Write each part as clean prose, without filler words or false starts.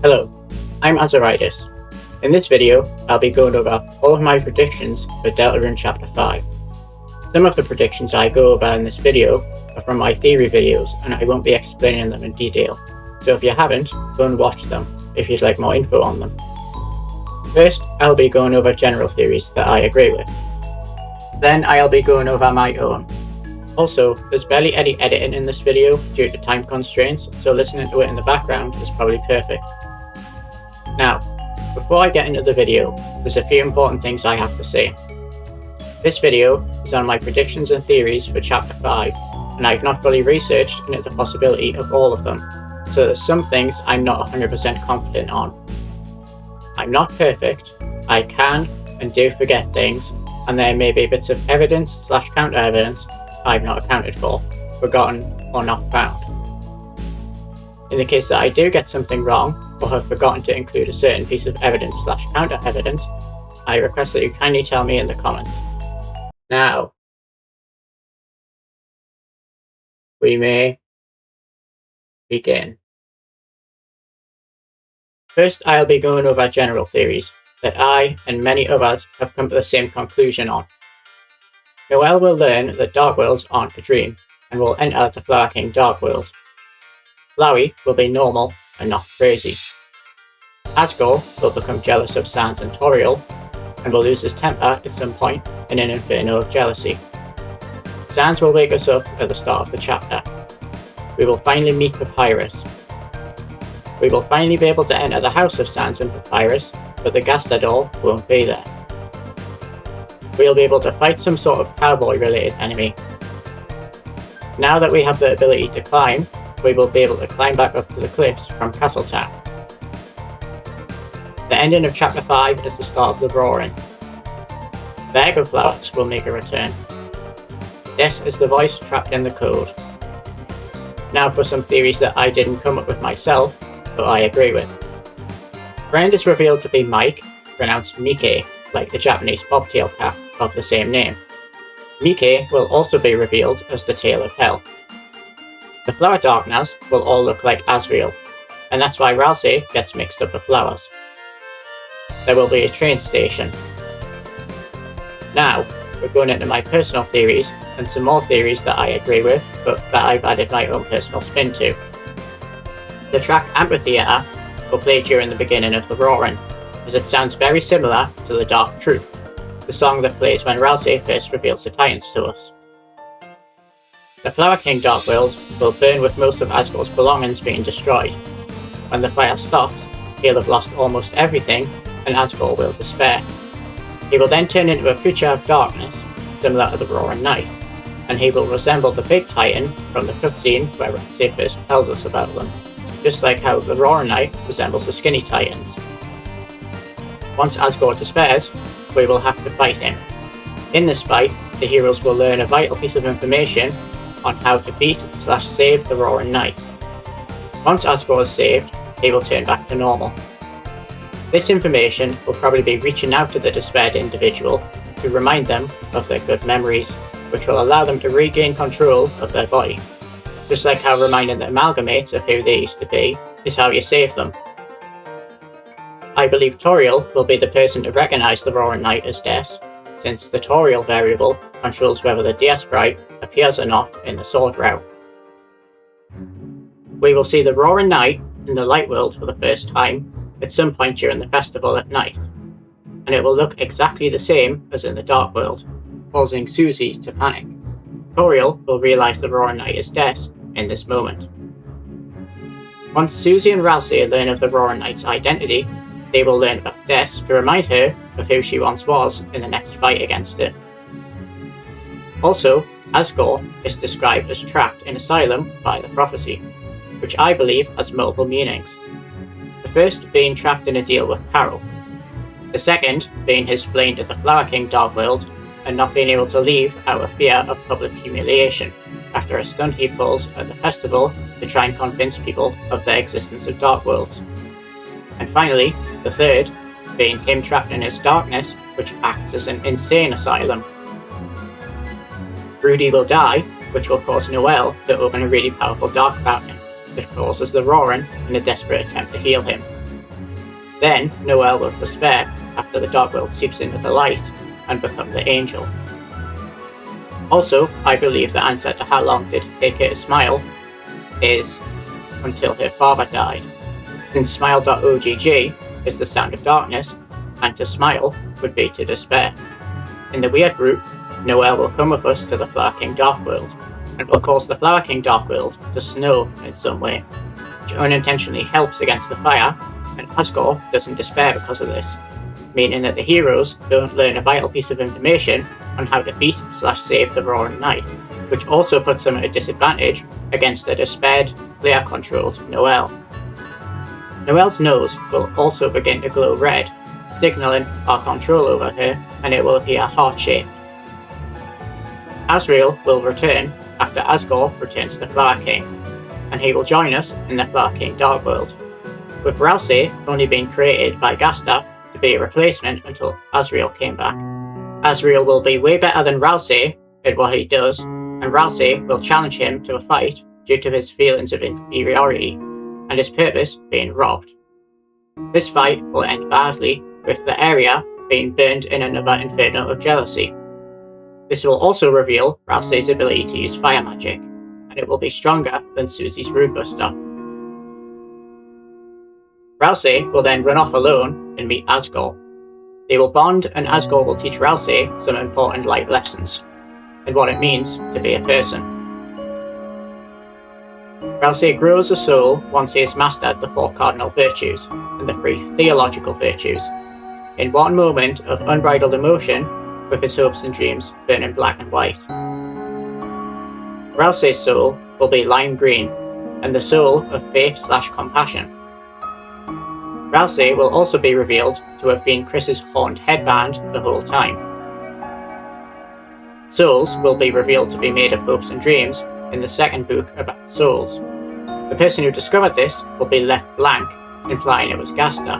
Hello, I'm Azaritis. In this video, I'll be going over all of my predictions for Deltarune Chapter 5. Some of the predictions I go over in this video are from my theory videos and I won't be explaining them in detail, so if you haven't, go and watch them if you'd like more info on them. First, I'll be going over general theories that I agree with. Then I'll be going over my own. Also, there's barely any editing in this video due to time constraints, so listening to it in the background is probably perfect. Now, before I get into the video, there's a few important things I have to say. This video is on my predictions and theories for Chapter 5, and I've not fully researched into the possibility of all of them, so there's some things I'm not 100% confident on. I'm not perfect, I can and do forget things, and there may be bits of evidence/counter-evidence I've not accounted for, forgotten, or not found. In the case that I do get something wrong, or have forgotten to include a certain piece of evidence/counter-evidence, I request that you kindly tell me in the comments. Now, we may begin. First, I'll be going over general theories that I and many others have come to the same conclusion on. Noelle will learn that Dark Worlds aren't a dream, and will enter the Flower King Dark World. Flowey will be normal and not crazy. Asgore will become jealous of Sans and Toriel, and will lose his temper at some point in an inferno of jealousy. Sans will wake us up at the start of the chapter. We will finally meet Papyrus. We will finally be able to enter the house of Sans and Papyrus, but the Gastador won't be there. We'll be able to fight some sort of cowboy-related enemy. Now that we have the ability to climb, we will be able to climb back up to the cliffs from Castletown. The ending of Chapter 5 is the start of the Roaring. The Egg of Flowers will make a return. This is the voice trapped in the code. Now for some theories that I didn't come up with myself, but I agree with. Friend is revealed to be Mike, pronounced Mike, like the Japanese bobtail cat of the same name. Mike will also be revealed as the Tail of Hell. The Flower Darkness will all look like Asriel, and that's why Ralsei gets mixed up with flowers. There will be a train station. Now, we're going into my personal theories, and some more theories that I agree with, but that I've added my own personal spin to. The track Amphitheater will play during the beginning of the Roaring, as it sounds very similar to The Dark Truth, the song that plays when Ralsei first reveals the Titans to us. The Flower King Dark World will burn with most of Asgore's belongings being destroyed. When the fire stops, he'll have lost almost everything, and Asgore will despair. He will then turn into a creature of darkness, similar to the Roaring Knight, and he will resemble the big Titan from the cutscene where Ralsei first tells us about them, just like how the Roaring Knight resembles the skinny Titans. Once Asgore despairs, we will have to fight him. In this fight, the heroes will learn a vital piece of information on how to beat/save the Roaring Knight. Once Asgore is saved, he will turn back to normal. This information will probably be reaching out to the despaired individual to remind them of their good memories, which will allow them to regain control of their body. Just like how reminding the amalgamates of who they used to be is how you save them. I believe Toriel will be the person to recognise the Roaring Knight as Des, since the Toriel variable controls whether the Dia sprite appears or not in the Sword route. We will see the Roaring Knight in the Light World for the first time at some point during the festival at night, and it will look exactly the same as in the Dark World, causing Susie to panic. Toriel will realise the Roaring Knight is Des in this moment. Once Susie and Ralsei learn of the Roaring Knight's identity, they will learn about Des to remind her of who she once was in the next fight against it. Also, Asgore is described as trapped in Asylum by the prophecy, which I believe has multiple meanings. The first being trapped in a deal with Carol. The second being his fleeing to the Flower King Dark World and not being able to leave out of fear of public humiliation after a stunt he pulls at the festival to try and convince people of the existence of Dark Worlds. And finally, the third being him trapped in his darkness, which acts as an insane asylum. Rudy will die, which will cause Noelle to open a really powerful dark fountain, that causes the Roaring in a desperate attempt to heal him. Then Noel will despair after the Dark World seeps into the light and become the Angel. Also, I believe the answer to how long did it take her to smile is until her father died, since smile.ogg is the sound of darkness, and to smile would be to despair. In the weird route, Noel will come with us to the Flower King Dark World, and will cause the Flower King Dark World to snow in some way, which unintentionally helps against the fire, and Asgore doesn't despair because of this, meaning that the heroes don't learn a vital piece of information on how to beat/save the Roaring Knight, which also puts them at a disadvantage against the despaired, player-controlled Noel. Noel's nose will also begin to glow red, signalling our control over her, and it will appear heart-shaped. Asriel will return after Asgore returns to Flower King, and he will join us in the Flower King Dark World, with Ralsei only being created by Gasta to be a replacement until Asriel came back. Asriel will be way better than Ralsei at what he does, and Ralsei will challenge him to a fight due to his feelings of inferiority, and his purpose being robbed. This fight will end badly, with the area being burned in another inferno of jealousy. This will also reveal Ralsei's ability to use fire magic, and it will be stronger than Susie's Runebuster. Ralsei will then run off alone and meet Asgore. They will bond, and Asgore will teach Ralsei some important life lessons, and what it means to be a person. Ralsei grows a soul once he has mastered the 4 cardinal virtues and the 3 theological virtues, in one moment of unbridled emotion, with his hopes and dreams burning black and white. Ralsei's soul will be lime green, and the soul of faith/compassion. Ralsei will also be revealed to have been Kris's horned headband the whole time. Souls will be revealed to be made of hopes and dreams in the second book about souls. The person who discovered this will be left blank, implying it was Gasta.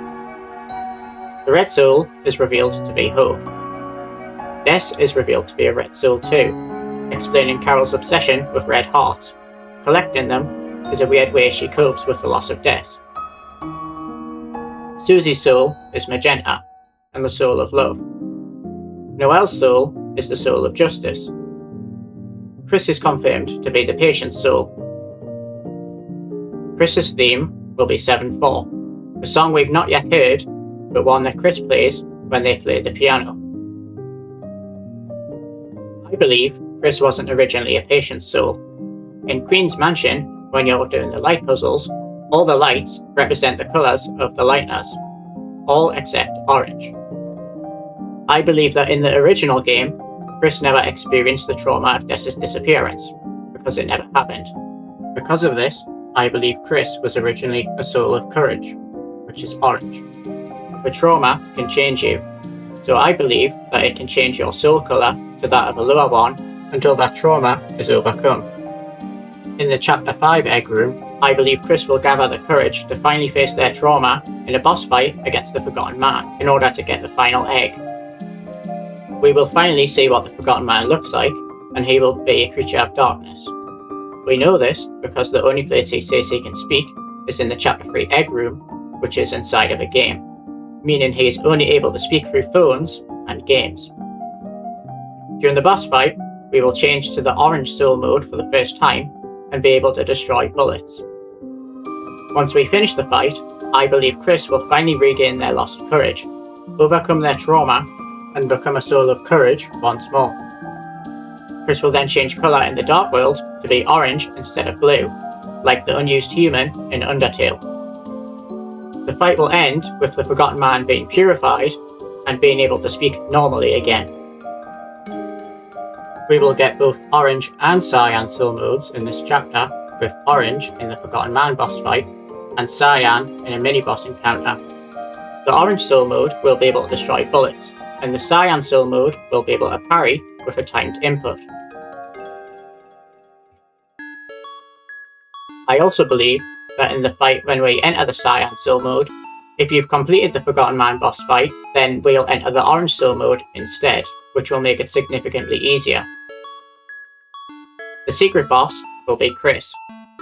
The red soul is revealed to be hope. Des is revealed to be a red soul too, explaining Carol's obsession with red hearts. Collecting them is a weird way she copes with the loss of Des. Susie's soul is magenta, and the soul of love. Noel's soul is the soul of justice. Kris is confirmed to be the patient's soul. Kris's theme will be 7/4, a song we've not yet heard, but one that Kris plays when they play the piano. I believe Kris wasn't originally a patient's soul. In Queen's Mansion, when you're doing the light puzzles, all the lights represent the colours of the lightners, all except orange. I believe that in the original game, Kris never experienced the trauma of Des's disappearance, because it never happened. Because of this, I believe Kris was originally a soul of courage, which is orange. But trauma can change you, so I believe that it can change your soul colour to that of a lower one until that trauma is overcome. In the Chapter 5 Egg Room, I believe Kris will gather the courage to finally face their trauma in a boss fight against the Forgotten Man in order to get the final egg. We will finally see what the Forgotten Man looks like, and he will be a creature of darkness. We know this because the only place he says he can speak is in the Chapter 3 Egg Room, which is inside of a game, meaning he is only able to speak through phones and games. During the boss fight, we will change to the orange soul mode for the first time and be able to destroy bullets. Once we finish the fight, I believe Kris will finally regain their lost courage, overcome their trauma, and become a soul of courage once more. Kris will then change colour in the Dark World to be orange instead of blue, like the unused human in Undertale. The fight will end with the Forgotten Man being purified and being able to speak normally again. We will get both orange and cyan soul modes in this chapter, with orange in the Forgotten Man boss fight and cyan in a mini-boss encounter. The orange soul mode will be able to destroy bullets, and the cyan soul mode will be able to parry with a timed input. I also believe that in the fight when we enter the cyan soul mode, if you've completed the Forgotten Man boss fight, then we'll enter the orange soul mode instead, which will make it significantly easier. The secret boss will be Kris,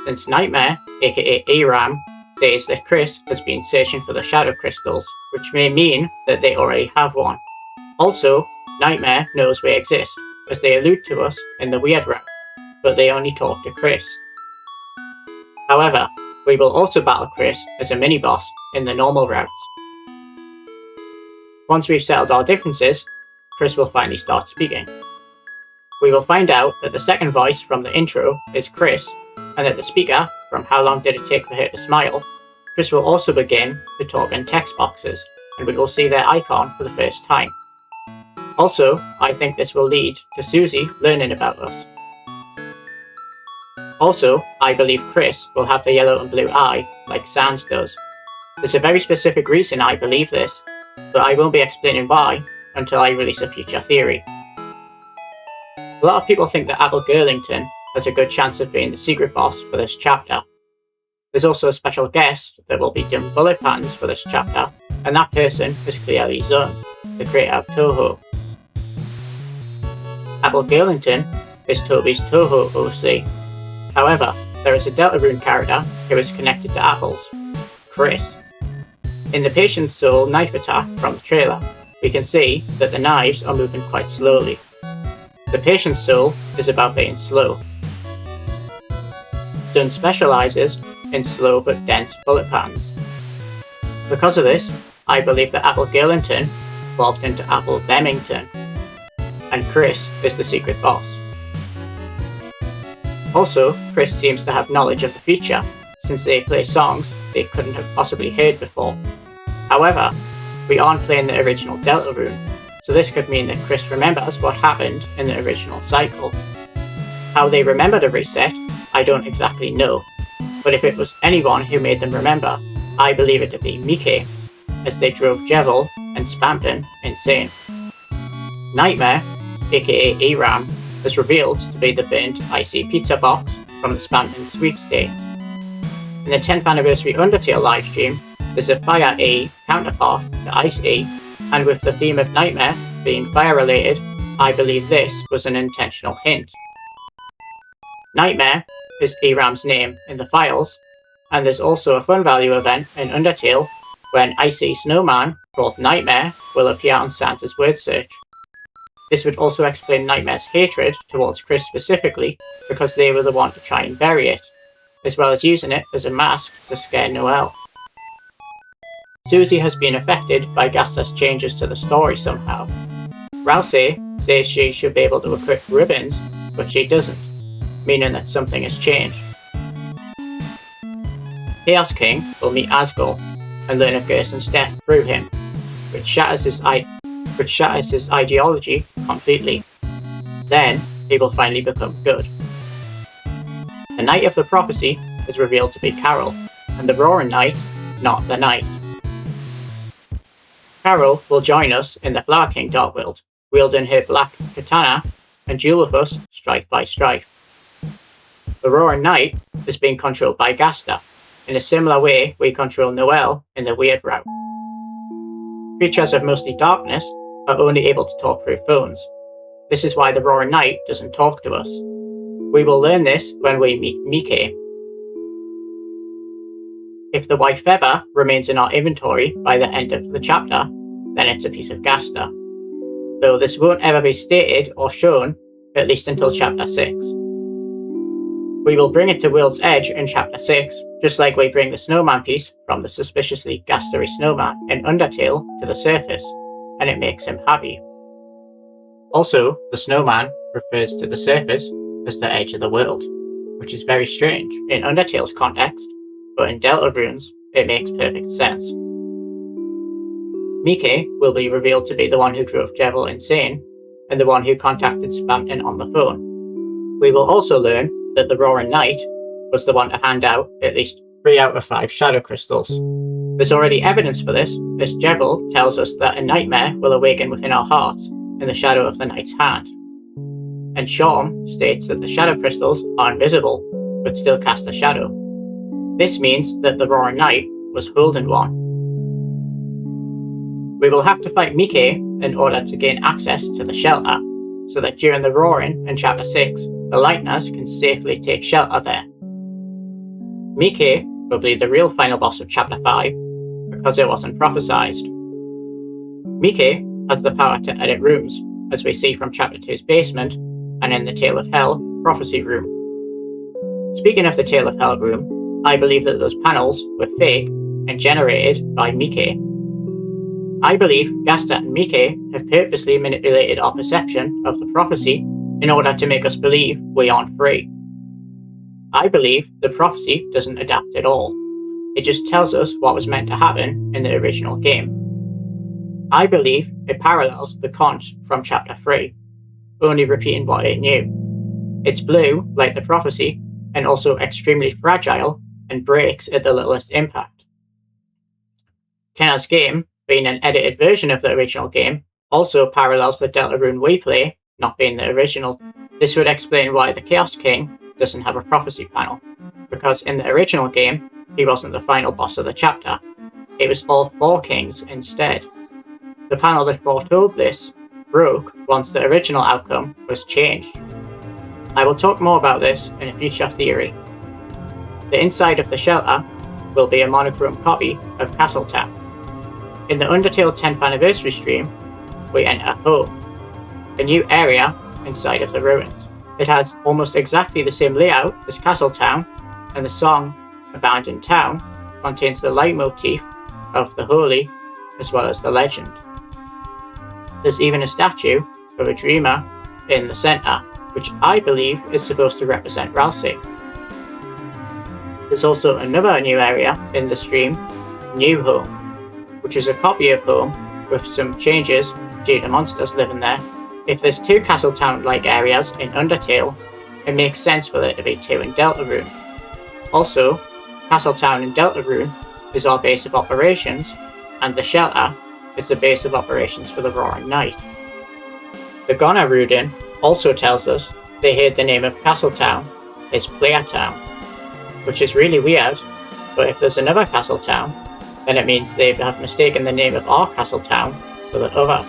since Nightmare, aka Ramb, says that Kris has been searching for the shadow crystals, which may mean that they already have one. Also, Nightmare knows we exist, as they allude to us in the weird route, but they only talk to Kris. However, we will also battle Kris as a mini-boss in the normal routes. Once we've settled our differences, Kris will finally start speaking. We will find out that the second voice from the intro is Kris, and that the speaker from How Long Did It Take for Her to Smile. Kris will also begin to talk in text boxes, and we will see their icon for the first time. Also, I think this will lead to Susie learning about us. Also, I believe Kris will have the yellow and blue eye, like Sans does. There's a very specific reason I believe this, but I won't be explaining why until I release a future theory. A lot of people think that Apple Girlington has a good chance of being the secret boss for this chapter. There's also a special guest that will be doing bullet patterns for this chapter, and that person is clearly Zun, the creator of Toho. Apple Girlington is Toby's Toho OC. However, there is a Deltarune character who is connected to Apple's, Kris. In the Patient's Soul knife attack from the trailer, we can see that the knives are moving quite slowly. The Patient's Soul is about being slow. Zun specialises in slow but dense bullet patterns. Because of this, I believe that Apple Girlington evolved into Apple Bemmington, and Kris is the secret boss. Also, Kris seems to have knowledge of the future, since they play songs they couldn't have possibly heard before. However, we aren't playing the original Deltarune, so this could mean that Kris remembers what happened in the original cycle. How they remember the reset, I don't exactly know, but if it was anyone who made them remember, I believe it to be Mike, as they drove Jevil and Spampin insane. Nightmare, aka Ramb, is revealed to be the burnt icy pizza box from the Spampin sweepstakes. In the 10th anniversary Undertale livestream, there's a Fire E counterpart to Ice E, and with the theme of Nightmare being fire related, I believe this was an intentional hint. Nightmare is Ramb's name in the files, and there's also a fun value event in Undertale when Icy Snowman called Nightmare will appear on Santa's word search. This would also explain Nightmare's hatred towards Kris specifically, because they were the one to try and bury it, as well as using it as a mask to scare Noelle. Susie has been affected by Gasta's changes to the story somehow. Ralsei says she should be able to equip ribbons, but she doesn't, meaning that something has changed. Chaos King will meet Asgore and learn of Gerson's death through him, which shatters his ideology completely. Then he will finally become good. The Knight of the Prophecy is revealed to be Carol, and the Roaring Knight, not the Knight. Carol will join us in the Flower King Dark World, wielding her black katana and duel with us strife by strife. The Roaring Knight is being controlled by Gasta, in a similar way we control Noelle in the Weird route. Creatures of mostly darkness are only able to talk through phones. This is why the Roaring Knight doesn't talk to us. We will learn this when we meet Mike. If the White Feather remains in our inventory by the end of the chapter, then it's a piece of Gasta. Though this won't ever be stated or shown, at least until chapter 6. We will bring it to World's Edge in chapter 6, just like we bring the snowman piece from the suspiciously gastery snowman in Undertale to the surface, and it makes him happy. Also, the snowman refers to the surface as the edge of the world, which is very strange in Undertale's context, but in Deltarune's, it makes perfect sense. Mike will be revealed to be the one who drove Jevil insane, and the one who contacted Spampton on the phone. We will also learn that the Roaring Knight was the one to hand out at least 3 out of 5 shadow crystals. There's already evidence for this, as Jevil tells us that a nightmare will awaken within our hearts in the shadow of the Knight's hand. And Shorm states that the shadow crystals are invisible, but still cast a shadow. This means that the Roaring Knight was holding one. We will have to fight Mike in order to gain access to the shelter, so that during the Roaring in chapter 6, the Lighteners can safely take shelter there. Mike will be the real final boss of Chapter 5 because it wasn't prophesized. Mike has the power to edit rooms, as we see from Chapter 2's basement and in the Tale of Hell prophecy room. Speaking of the Tale of Hell room, I believe that those panels were fake and generated by Mike. I believe Gasta and Mike have purposely manipulated our perception of the prophecy in order to make us believe we aren't free. I believe the prophecy doesn't adapt at all. It just tells us what was meant to happen in the original game. I believe it parallels the conch from Chapter 3, only repeating what it knew. It's blue, like the prophecy, and also extremely fragile and breaks at the littlest impact. Kenna's game, being an edited version of the original game, also parallels the Deltarune we play, not being the original. This would explain why the Chaos King doesn't have a prophecy panel, because in the original game, he wasn't the final boss of the chapter. It was all 4 kings instead. The panel that foretold this broke once the original outcome was changed. I will talk more about this in a future theory. The inside of the shelter will be a monochrome copy of Castletown. In the Undertale 10th anniversary stream, we enter home, a new area inside of the ruins. It has almost exactly the same layout as Castletown, and the song Abandoned Town contains the leitmotif of the holy as well as the legend. There's even a statue of a dreamer in the centre, which I believe is supposed to represent Ralsei. There's also another new area in the stream, New Home, which is a copy of Home with some changes due to monsters living there. If there's 2 Castletown-like areas in Undertale, it makes sense for there to be 2 in Deltarune. Also, Castletown in Deltarune is our base of operations, and the shelter is the base of operations for the Roaring Night. The Ghana Rudin also tells us they heard the name of Castletown is Player Town, which is really weird, but if there's another Castletown, then it means they have mistaken the name of our Castletown for the other.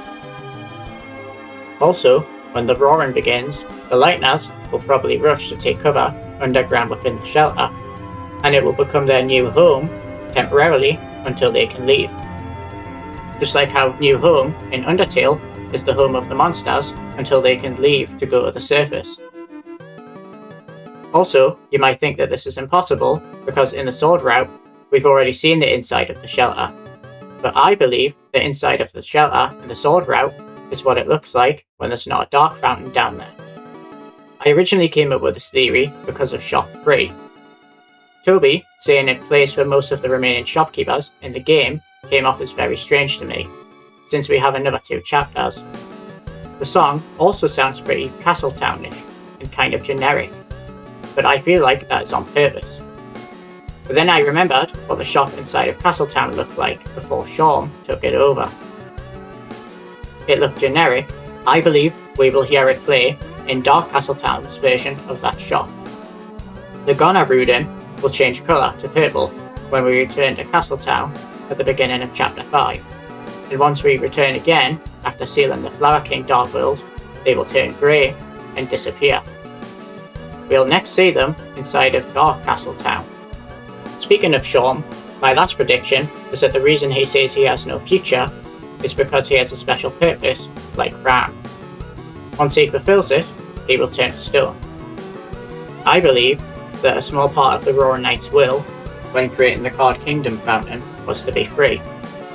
Also, when the roaring begins, the Lightners will probably rush to take cover underground within the shelter, and it will become their new home temporarily until they can leave. Just like how New Home in Undertale is the home of the monsters until they can leave to go to the surface. Also, you might think that this is impossible because in the Sword route, we've already seen the inside of the shelter. But I believe the inside of the shelter in the Sword route is what it looks like when there's not a dark fountain down there. I originally came up with this theory because of Shop 3. Toby saying it plays for most of the remaining shopkeepers in the game came off as very strange to me, since we have another 2 chapters. The song also sounds pretty Castletown-ish and kind of generic, but I feel like that is on purpose. But then I remembered what the shop inside of Castletown looked like before Shawn took it over. It looked generic. I believe we will hear it play in Dark Castletown's version of that shop. The Ghana Rudin will change colour to purple when we return to Castletown at the beginning of Chapter 5, and once we return again after sealing the Flower King Dark World, they will turn grey and disappear. We'll next see them inside of Dark Castletown. Speaking of Shawn, my last prediction is that the reason he says he has no future is because he has a special purpose, like Ramb. Once he fulfills it, he will turn to stone. I believe that a small part of the Roaring Knight's will, when creating the Card Kingdom Fountain, was to be free,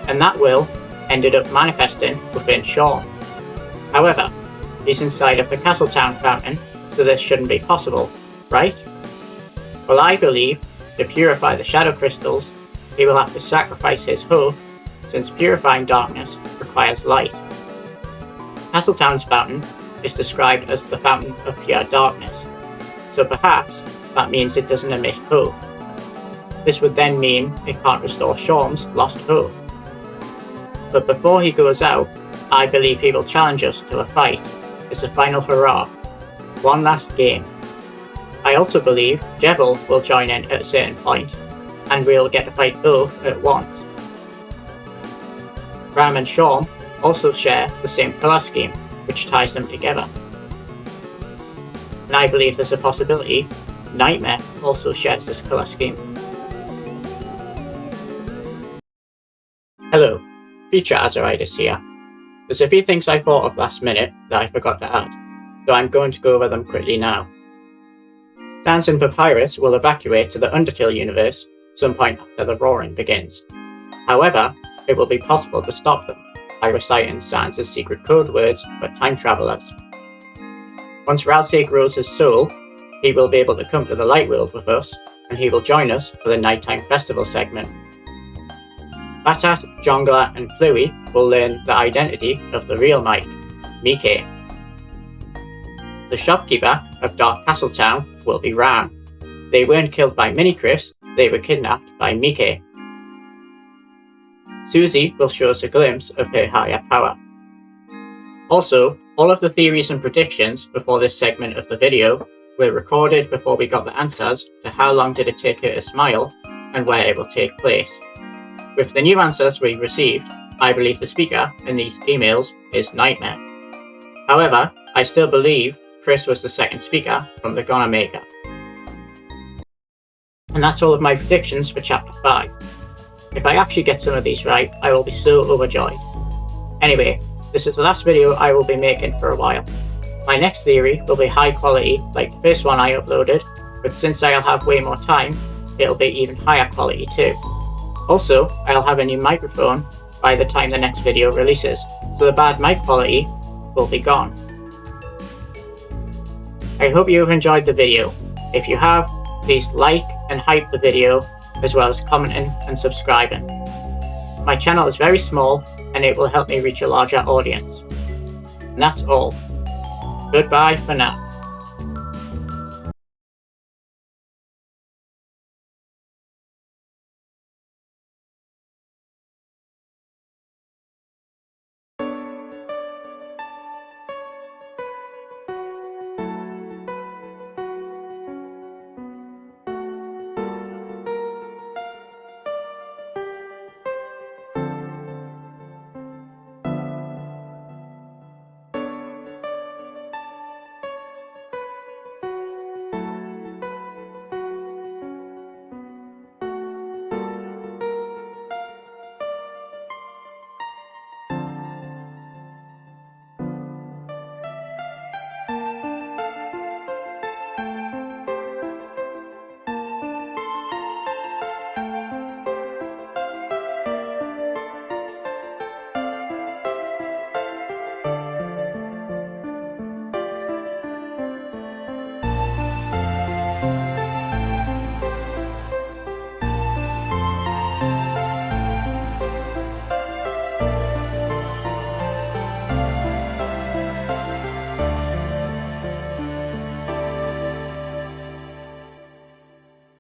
and that will ended up manifesting within Shawn. However, he's inside of the Castletown Fountain, so this shouldn't be possible, right? Well, I believe to purify the Shadow Crystals, he will have to sacrifice his hope, since purifying darkness requires light. Castletown's fountain is described as the fountain of pure darkness, so perhaps that means it doesn't emit hope. This would then mean it can't restore Shawn's lost hope. But before he goes out, I believe he will challenge us to a fight as a final hurrah, one last game. I also believe Jevil will join in at a certain point, and we'll get to fight both at once. Ram and Shawn also share the same colour scheme, which ties them together. And I believe there's a possibility Nightmare also shares this colour scheme. Hello, Future Azaritis here. There's a few things I thought of last minute that I forgot to add, so I'm going to go over them quickly now. Sans and Papyrus will evacuate to the Undertale universe some point after the roaring begins. However, it will be possible to stop them by reciting Sans' secret code words for time travelers. Once Ralsei grows his soul, he will be able to come to the light world with us, and he will join us for the nighttime festival segment. Batat, Jongler, and Pluie will learn the identity of the real Mike, Mike. The shopkeeper of Dark Castle Town will be Ramb. They weren't killed by Mini Kris, they were kidnapped by Mike. Susie will show us a glimpse of her higher power. Also, all of the theories and predictions before this segment of the video were recorded before we got the answers to how long did it take her to smile and where it will take place. With the new answers we received, I believe the speaker in these emails is Nightmare. However, I still believe Kris was the second speaker from the Gonna Maker. And that's all of my predictions for Chapter 5. If I actually get some of these right, I will be so overjoyed. Anyway, this is the last video I will be making for a while. My next theory will be high quality like the first one I uploaded, but since I'll have way more time, it'll be even higher quality too. Also, I'll have a new microphone by the time the next video releases, so the bad mic quality will be gone. I hope you have enjoyed the video. If you have, please like and hype the video, as well as commenting and subscribing. My channel is very small, and it will help me reach a larger audience. And that's all. Goodbye for now.